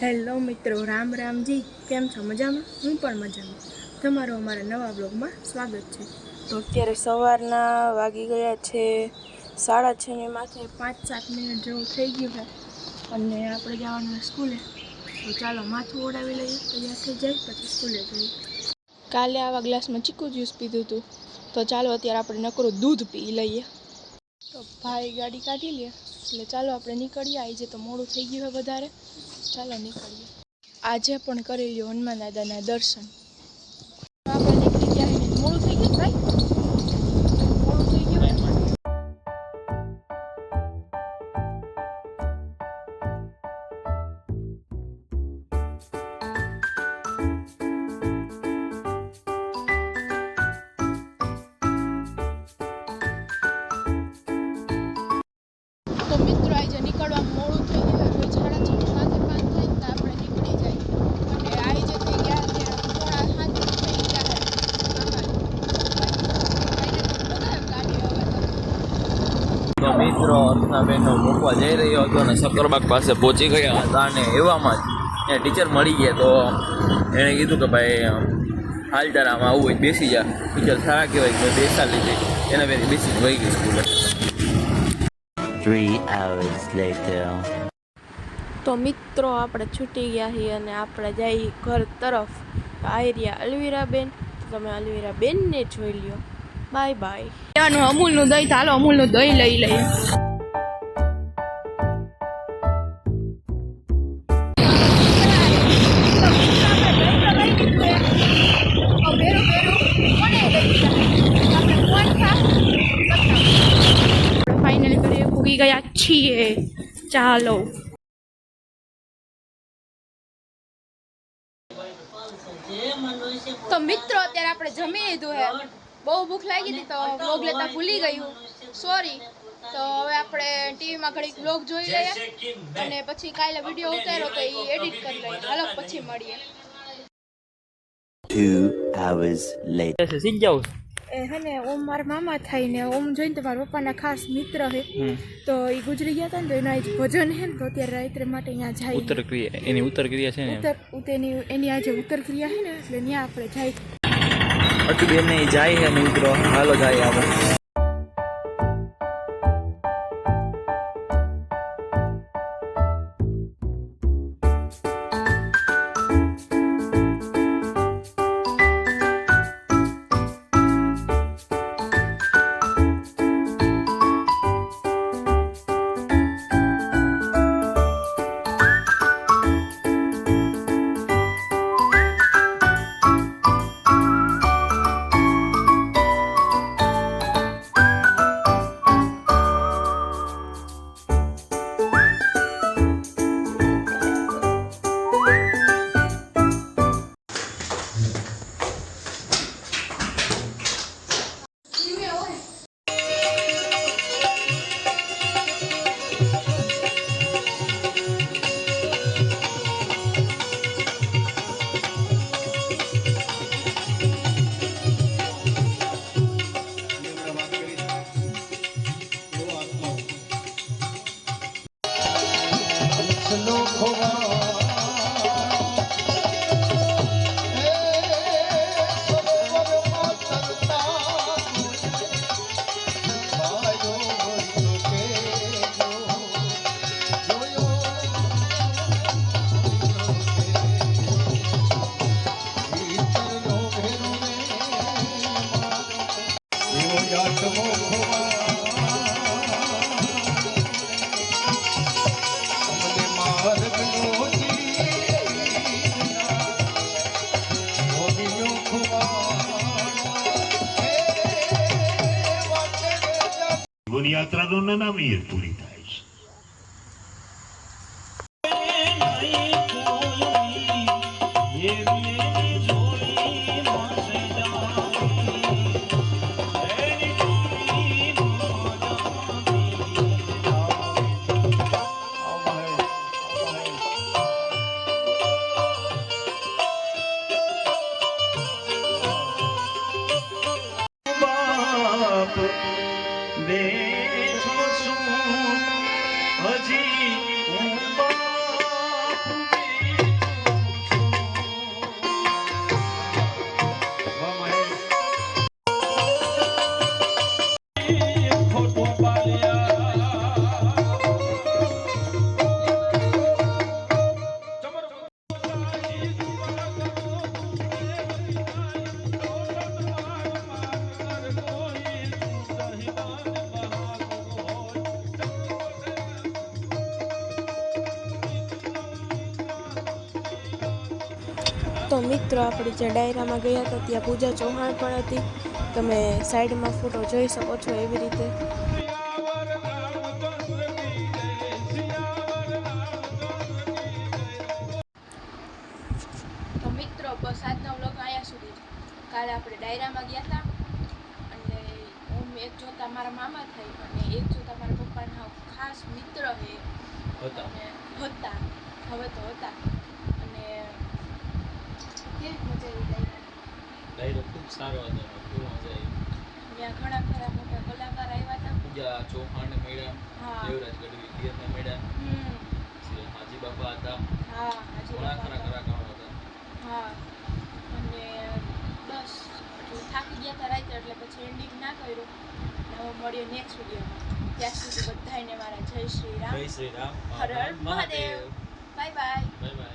Hello મિત્રો, રામ રામજી. કેમ છો? મજામાં? હું પણ મજામાં. તમારો અમારા નવા બ્લોગમાં સ્વાગત છે. તો અત્યારે સવારના વાગી ગયા છે 6:30 ને માથે 5-7 મિનિટ જેવું થઈ ગયું છે અને આપણે જવાનું સ્કૂલે. તો ચાલો માથું ઓડાવી લઈએ, તૈયાર થઈ જાય પછી સ્કૂલે જઈએ. કાલે આવા ગ્લાસમાં ચીકુ જ્યુસ પીધું હતું, તો ચાલો અત્યારે આપણે નકરું દૂધ પી લઈએ. તો ભાઈ ગાડી કાઢી લે એટલે ચાલો આપણે નીકળીએ. આજે તો મોડું થઈ ગયું છે વધારે. ચાલો નીકળીએ. આજે પણ કરી લ્યો હનુમાન દાદાના દર્શન. આપણે નીકળી ગયા. મોડું થઈ ગયું ભાઈ, મોડું થઈ ગયું. તો મિત્રો આજે નીકળવા મોડું થઈ ગયું. હવે 6:30 માથે 5 થાય તો આપણે નીકળી જાય. અને આજે થઈ ગયા અત્યારે 6:30 થઈ ગયા. તો મિત્રો અર્ચનાબેનનો મૂકવા જઈ રહ્યો હતો અને સક્કરબાગ પાસે પહોંચી ગયા હતા અને એવામાં જ એ ટીચર મળી ગયા. તો એણે કીધું કે ભાઈ હાલ તારે આમાં આવું હોય બેસી જા. ટીચર સારા કહેવાય કે બેસા લીધી એના બેન બેસીને વહી ગઈ સ્કૂલે. 3 hours later. તો મિત્રો આપણે છૂટી ગયા છીએ અને આપણે જઈએ ઘર તરફ. આયરિયા અલવીરાબેન, તમે અલવીરાબેનને જોઈ લ્યો. Bye bye. અમૂલનું દહીં, ચાલો અમૂલનું દહીં લઈ લઈએ. ફાઇનલી ઘરે પૂગી ગયા છીએ. ચાલો. તો મિત્રો અત્યારે આપણે જમી લીધું હે. બહુ ભૂખ લાગી હતી તો વ્લોગ લેતા ભૂલી ગયું, સોરી. તો હવે આપણે ટીવીમાં ઘડીક વ્લોગ જોઈ લઈએ અને પછી કાલે વિડીયો ઉતાર્યો તો એ એડિટ કરી લઈએ. હાલો પછી મળીએ. 2 hours later. શીખ જાઉં હે ને ઓમ મારા મામા થાય ને ઓમ જોઈને તો મારા પપ્પાના ખાસ મિત્ર છે. તો એ ગુજરી ગયા હતા ને તો એના જ ભજન છે ને તો અત્યારે રાત્રે માટે અહીંયા જાય. ઉત્તર ક્રિયા, એની ઉત્તર ક્રિયા છે ને એની આજે ઉત્તર ક્રિયા છે ને એટલે ત્યાં આપણે જાય. પછી બેન જાય છે મિત્રો. હાલો જાય આપણે. યાત્રાનો નામ એ પૂરી થાય છે. હજી તો મિત્રો આપણે જે ડાયરામાં ગયા હતા ત્યાં પૂજા ચૌહાણ પણ હતી. તમે સાઈડમાં ફોટો જોઈ શકો છો એવી રીતે. તો મિત્રો બસ આજનો વ્લોગ અહીંયા સુધી જ. કાલે આપણે ડાયરામાં ગયા હતા અને હું એક જોતા મારા મામા થઈ અને એક જોતા મારા પપ્પાના ખાસ મિત્ર હે હતા અને હતા હવે તો હતા અને કેવી મજા આવી ડાયરો ખૂબ સારો હતો ખૂબ મજા આવી. ત્યાં ઘણા ખરા મોટા કલાકાર આવ્યા હતા. પૂજા ચૌહાણ મેળા, હા. દેવરાજ ગઢવી પિયરને મેળા, પછી હાજી બાપા હતા, હા હાજી ઘણા બાપા ખરા હતા. કલાકારો હતા. હા અને બસ એટલે થાકી ગયા હતા રાત્રે એટલે પછી એન્ડિંગ ના કર્યું ને હવે મળીએ નેક્સ્ટ વિડીયોમાં. ત્યાં સુધી બધાને મારા જય શ્રી રામ, જય શ્રી રામ, હર હર Mahadev, bye bye. Bye by.